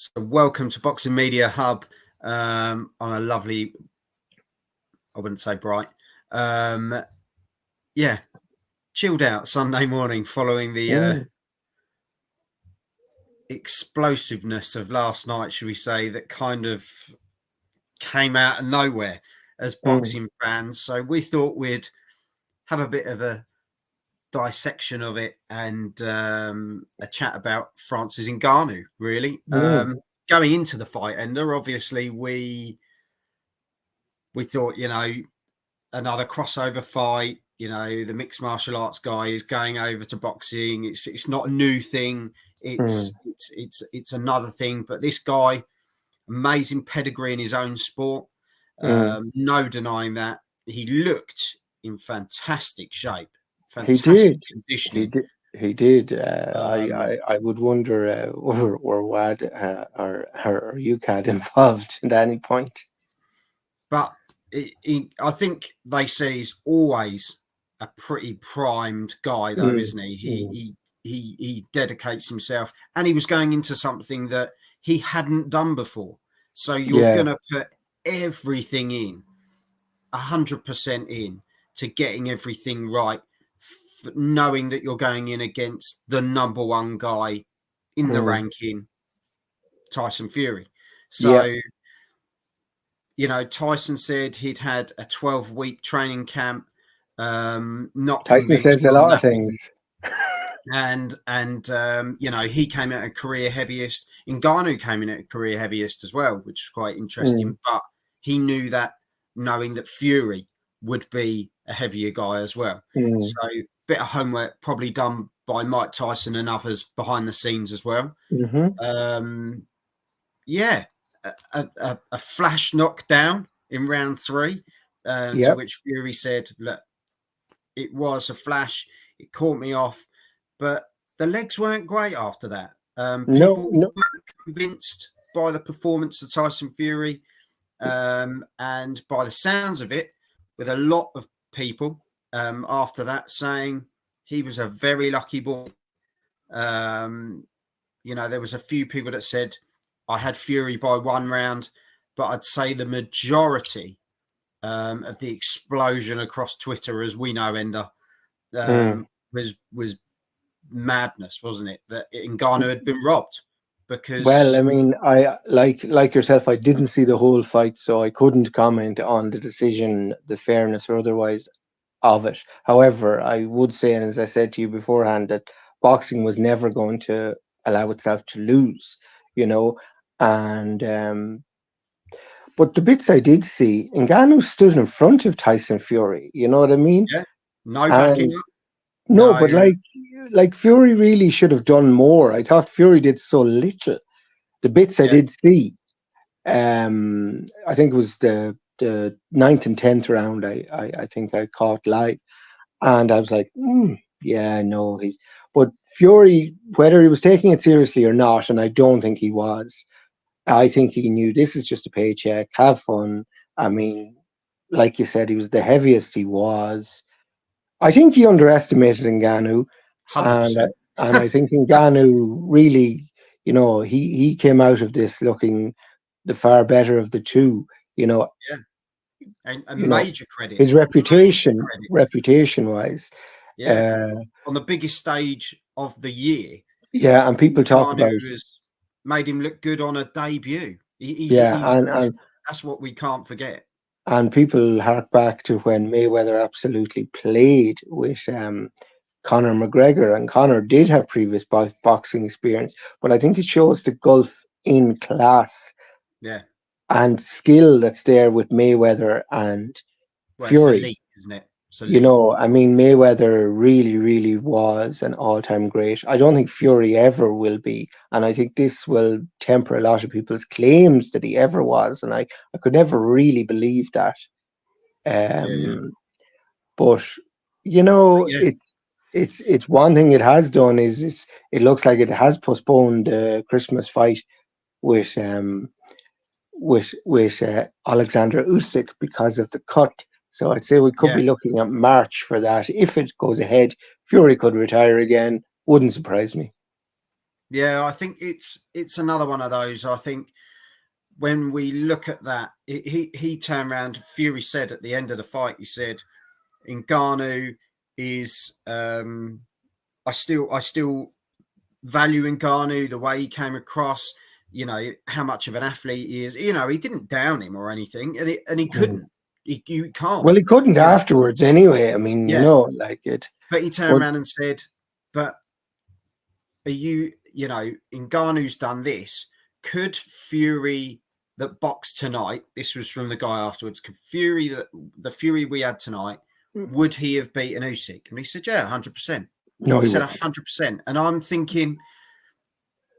So welcome to Boxing Media Hub on a lovely, I wouldn't say bright, chilled out Sunday morning following the explosiveness of last night, should we say, that kind of came out of nowhere as boxing fans. So we thought we'd have a bit of a dissection of it and a chat about Francis Ngannou, really. Going into the fight, Ender, obviously we thought, another crossover fight, the mixed martial arts guy is going over to boxing. It's not a new thing. It's another thing. But this guy, amazing pedigree in his own sport. No denying that. He looked in fantastic shape. Fantastic conditioning. He did. I would wonder were Wad or UCAD involved at any point. But I think they say he's always a pretty primed guy, though, isn't he? He dedicates himself, and he was going into something that he hadn't done before. So you're going to put everything in, 100% in, to getting everything right, knowing that you're going in against the number one guy in the ranking, Tyson Fury. So, Tyson said he'd had a 12-week training camp. Not Tyson says a lot of things. And he came out at career heaviest. Ngannou came in at career heaviest as well, which is quite interesting. But he knew that, knowing that Fury would be a heavier guy as well. So bit of homework probably done by Mike Tyson and others behind the scenes as well. A flash knockdown in round 3, to which Fury said, look, it was a flash, it caught me off, but the legs weren't great after that. People weren't convinced by the performance of Tyson Fury, and by the sounds of it, with a lot of people after that saying he was a very lucky boy. There was a few people that said I had Fury by 1 round, but I'd say the majority of the explosion across Twitter, as we know, Ender, was madness, wasn't it? That Ngannou had been robbed. Because, well, I mean, I like yourself, I didn't see the whole fight, so I couldn't comment on the decision, the fairness or otherwise of it. However, I would say, and as I said to you beforehand, that boxing was never going to allow itself to lose, and but the bits I did see, Ngannou stood in front of Tyson Fury, you know what I mean? Yeah, no backing up. No, but like Fury really should have done more. I thought Fury did so little. The bits I did see, I think it was the 9th and 10th round. I think I caught live, and I was like, but Fury, whether he was taking it seriously or not, and I don't think he was. I think he knew this is just a paycheck. Have fun. I mean, like you said, he was the heaviest he was. I think he underestimated Ngannou, 100%. and I think Ngannou really, he came out of this looking the far better of the two. And major credit. His reputation-wise. On the biggest stage of the year. Yeah, and people talk about made him look good on a debut. That's what we can't forget. And people hark back to when Mayweather absolutely played with Conor McGregor, and Conor did have previous boxing experience, but I think it shows the gulf in class and skill that's there with Mayweather and Fury. It's elite, isn't it? I mean, Mayweather really, really was an all-time great. I don't think Fury ever will be, and I think this will temper a lot of people's claims that he ever was, and I could never really believe that. But it's one thing it has done is it looks like it has postponed the Christmas fight with Alexander Usyk because of the cut. So I'd say we could be looking at March for that. If it goes ahead, Fury could retire again. Wouldn't surprise me. Yeah, I think it's another one of those. I think when we look at that, he turned around. Fury said at the end of the fight, he said, "Ngannou is I still value Ngannou, the way he came across. You know how much of an athlete he is. You know he didn't down him or anything, and he Mm. couldn't. You can't. Well, he couldn't You know, afterwards anyway. I mean, yeah. like it. But he turned But around and said, "But are you? You know, Ngannou's done this. Could Fury that boxed tonight? This was from the guy afterwards. Could Fury that the Fury we had tonight? Would he have beaten Usyk?" And he said, "Yeah, 100%." no, He he said wouldn't. 100%. And I'm thinking,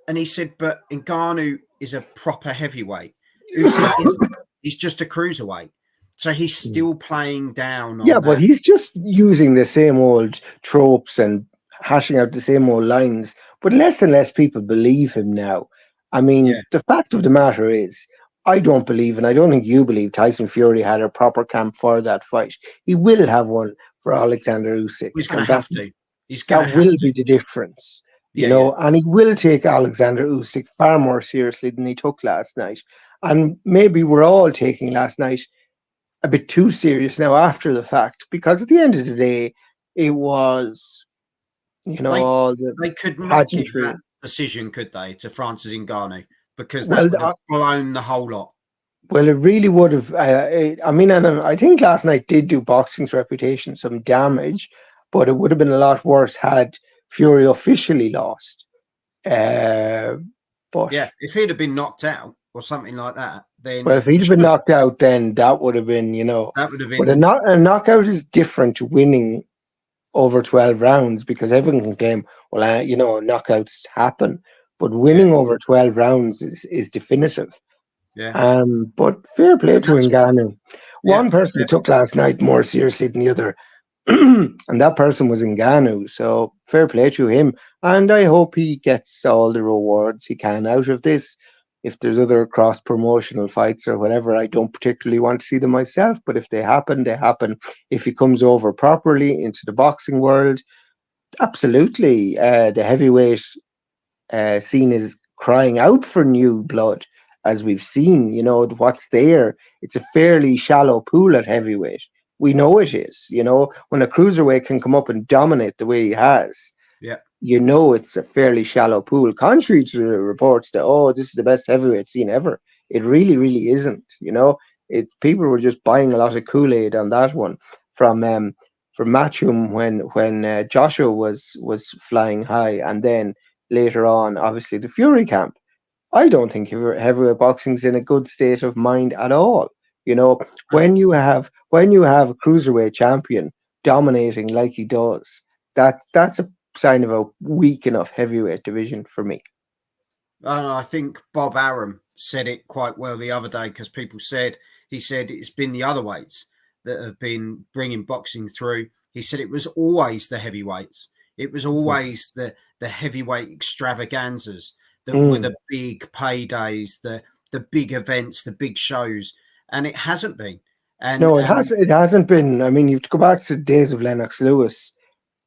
and he said, but Ngannou is a proper heavyweight. Usyk isn't. He's just a cruiserweight. So he's still playing down Yeah, on but that. he's just using the same old tropes and hashing out the same old lines. But less and less people believe him now. I mean, Yeah. the fact of the matter is, I don't believe, and I don't think you believe, Tyson Fury had a proper camp for that fight. He will have one for Alexander Usyk, He's going to and that have to. He's going to that have will to. be the difference, Yeah, yeah. and he will take Alexander Usyk far more seriously than he took last night. And maybe we're all taking last night a bit too serious now after the fact, because at the end of the day, it was, They all the they could not give pageantry. that decision, could they, to Francis Ngannou? Because that Well, would have blown the whole lot. well, it really would have. I mean, and I think last night did do boxing's reputation some damage, but it would have been a lot worse had Fury officially lost. Uh, but Yeah. If he'd have been knocked out or something like that, Well, then if he'd been knocked out, then that would have been, that would have But been, a knockout is different to winning over 12 rounds, because everyone can claim, well, knockouts happen, but yeah, winning over 12 rounds is definitive. yeah. But fair play And to that's, Ngannou. yeah, One person took last night more seriously than the other, and that person was Ngannou. So fair play to him, and I hope he gets all the rewards he can out of this. If there's other cross promotional fights or whatever, I don't particularly want to see them myself, but if they happen, they happen. If he comes over properly into the boxing world, absolutely. The heavyweight scene is crying out for new blood, as we've seen. What's there. It's a fairly shallow pool at heavyweight. We know it is. When a cruiserweight can come up and dominate the way he has, yeah. it's a fairly shallow pool. Contrary to the reports that, oh, this is the best heavyweight scene ever. It really, really isn't. People were just buying a lot of Kool-Aid on that one from Matchroom when Joshua was flying high, and then later on, obviously, the Fury camp. I don't think heavyweight boxing's in a good state of mind at all. You know, when you have a cruiserweight champion dominating like he does, that's a sign of a weak enough heavyweight division for me. And I think Bob Arum said it quite well the other day, because he said it's been the other weights that have been bringing boxing through. He said it was always the heavyweights. It was always the heavyweight extravaganzas that were Mm. the big paydays, the big events, the big shows, and it hasn't been. And No, it hasn't been. I mean, you have to go back to the days of Lennox Lewis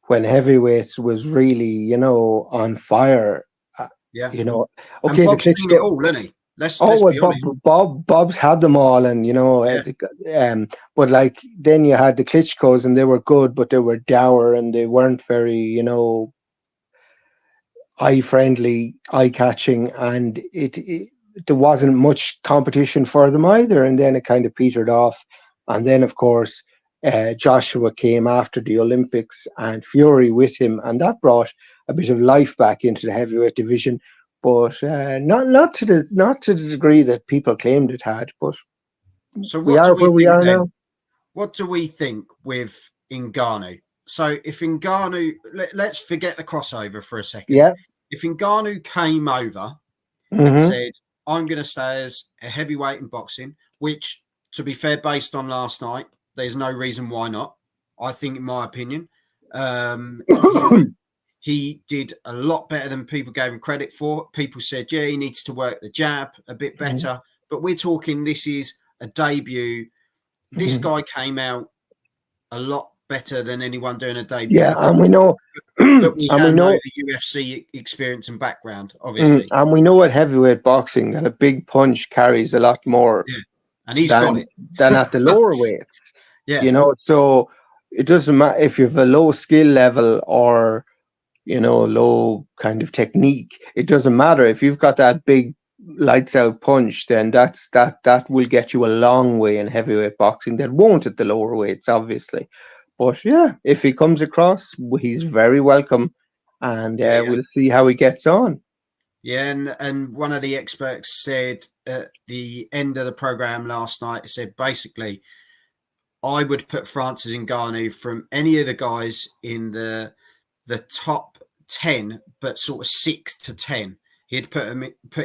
when heavyweights was really, on fire. Uh, yeah, you know, and okay, the Bob's seen it Klitschko. all, hasn't he? Oh Let's well, be honest. Bob's had them all, and Yeah, but like then you had the Klitschko's, and they were good, but they were dour, and they weren't very, eye friendly, eye catching, and there wasn't much competition for them either. And then it kind of petered off, and then of course Joshua came after the Olympics, and Fury with him, and that brought a bit of life back into the heavyweight division. But not to the degree that people claimed it had. But so we what do are we where we think are then? now. What do we think with Ngannou? So if Ngannou, let's forget the crossover for a second. Yeah. If Ngannou came over and Hmm. said, "I'm going to stay as a heavyweight in boxing," which, to be fair, based on last night, there's no reason why not. I think, in my opinion, he did a lot better than people gave him credit for. People said, yeah, he needs to work the jab a bit better. But we're talking, this is a debut. This guy came out a lot better than anyone doing a debut Yeah, before. and we know, But we and we know know, the UFC experience and background, obviously. and we know at heavyweight boxing that a big punch carries a lot more Yeah, and he's got than it. at the lower weight. Yeah, You know, so it doesn't matter if you have a low skill level or, you know, low kind of technique. It doesn't matter if you've got that big lights out punch. Then that will get you a long way in heavyweight boxing. That won't at the lower weights, obviously. But yeah, if he comes across, he's very welcome, and yeah, yeah. we'll see how he gets on. Yeah, and one of the experts said at the end of the program last night, said basically, I would put Francis Ngannou from any of the guys in the top 10, but sort of 6 to 10. He'd put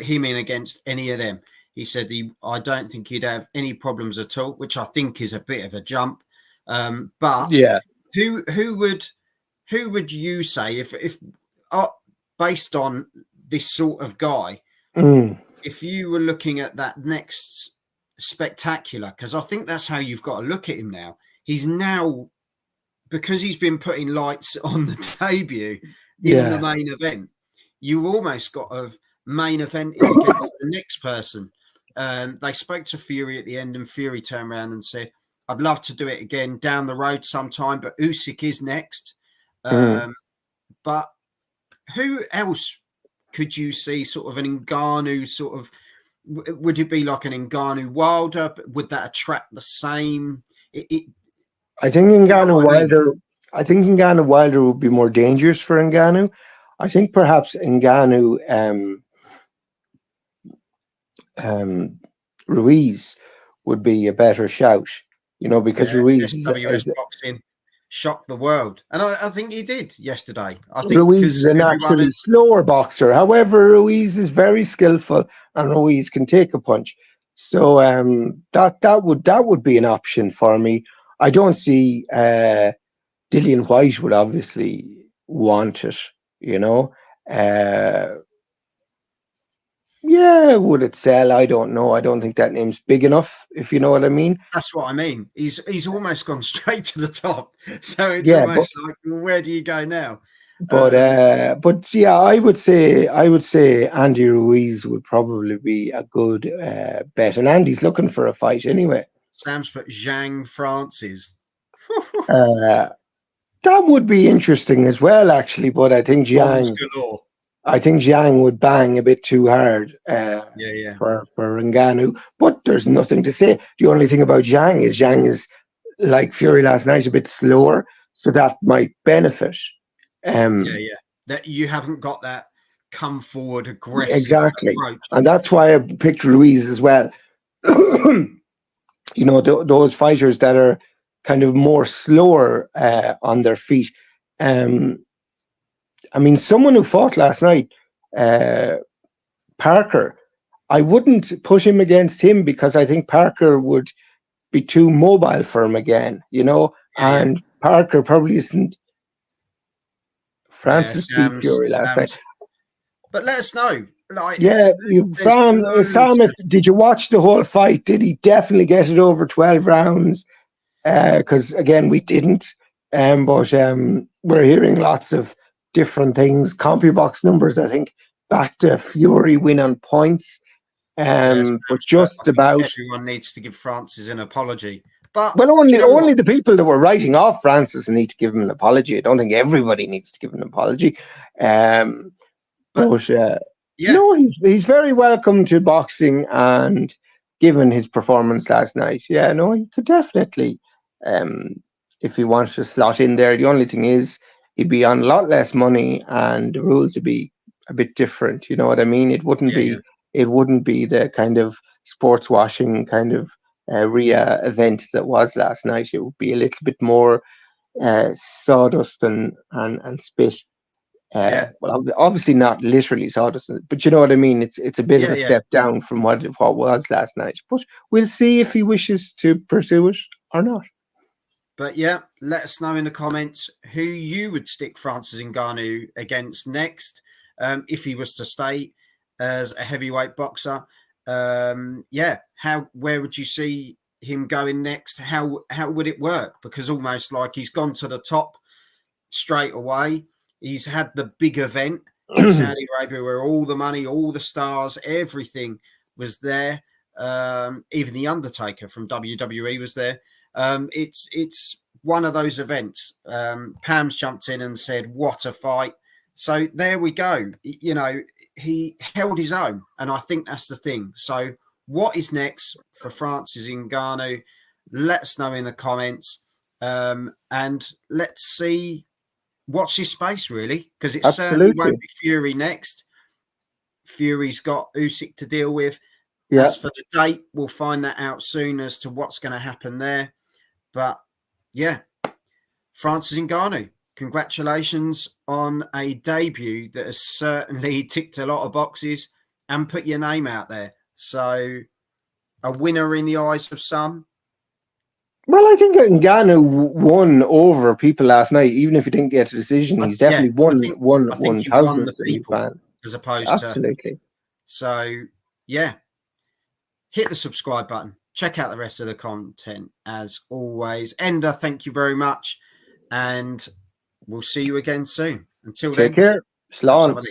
him in against any of them. He said I don't think he'd have any problems at all, which I think is a bit of a jump. But Yeah. who would you say if based on this sort of guy, if you were looking at that next spectacular, because I think that's how you've got to look at him now. He's now, because he's been putting lights on the debut in the Yeah. main event, you almost got of main eventing against the next person. They spoke to Fury at the end, and Fury turned around and said, I'd love to do it again down the road sometime, but Usyk is next. But who else could you see sort of an Ngannou sort of, would it be like an Ngannou Wilder? Would that attract the same? I think You know Ngannou what I mean? Wilder. I think Ngannou Wilder would be more dangerous for Ngannou. I think perhaps Ngannou Ruiz would be a better shout. You know, because Yeah, Ruiz SWS boxing shocked the world, and I think he did yesterday. I think Ruiz is because a everyone, naturally slower boxer. However, Ruiz is very skillful, and Ruiz can take a punch. So that would be an option for me. I don't see Dillian White would obviously want it. You know, uh, yeah, would it sell? I don't know. I don't think that name's big enough, if you know what I mean. that's what I mean. He's almost gone straight to the top, so it's Yeah, but almost like, well, where do you go now? but yeah, I would say Andy Ruiz would probably be a good bet, and Andy's looking for a fight anyway. Sam's put Zhang Francis. Uh, that would be interesting as well, actually. But Bombs galore. I think Jiang would bang a bit too hard Yeah, yeah, for Ngannou. But there's nothing to say. The only thing about Jiang is like Fury last night, a bit slower, so that might benefit. yeah. That you haven't got that come forward aggressive Exactly, approach. and that's why I picked Ruiz as well. You know, those fighters that are kind of more slower on their feet. I mean, someone who fought last night, Parker, I wouldn't put him against him because I think Parker would be too mobile for him again, you know, Yeah, and Parker probably isn't. yeah. Francis beat Fury last night. But let us know. Like, Yeah, there's loads Sam, of, did you watch the whole fight? Did he definitely get it over 12 rounds? Because again, we didn't. But we're hearing lots of different things. CompuBox numbers, I think, back to Fury win on points. But but I just think about. everyone needs to give Francis an apology. But Well, do you know what? only the people that were writing off Francis need to give him an apology. I don't think everybody needs to give him an apology. Um, But but yeah, no, he's very welcome to boxing, and given his performance last night, yeah, no, he could definitely, um, if he wanted to slot in there. The only thing is, he'd be on a lot less money, and the rules would be a bit different. You know what I mean? yeah. It wouldn't be the kind of sports washing kind of RIA event that was last night. It would be a little bit more sawdust and spit. Yeah, Well, obviously not literally sawdust, but you know what I mean. It's a bit of yeah, a yeah. step down from what was last night. But we'll see if he wishes to pursue it or not. But yeah, let us know in the comments who you would stick Francis Ngannou against next, if he was to stay as a heavyweight boxer. Yeah, where would you see him going next, how would it work? Because almost like he's gone to the top straight away. He's had the big event in Saudi Arabia where all the money, all the stars, everything was there. Even the Undertaker from WWE was there. It's one of those events. Pam's jumped in and said, "What a fight!" So there we go. You know, he held his own, and I think that's the thing. So what is next for Francis Ngannou? Let us know in the comments, and let's see. Watch his space, really, because it certainly won't be Fury next. Fury's got Usyk to deal with. Yeah. As for the date, we'll find that out soon as to what's going to happen there. But yeah, Francis Ngannou, congratulations on a debut that has certainly ticked a lot of boxes and put your name out there. So a winner in the eyes of some. Well, I think Ngannou won over people last night, even if he didn't get a decision. He's definitely won he won the people as opposed to. So, yeah. Hit the subscribe button. Check out the rest of the content as always. Ender, thank you very much. And we'll see you again soon. Until then. Take care. Slán.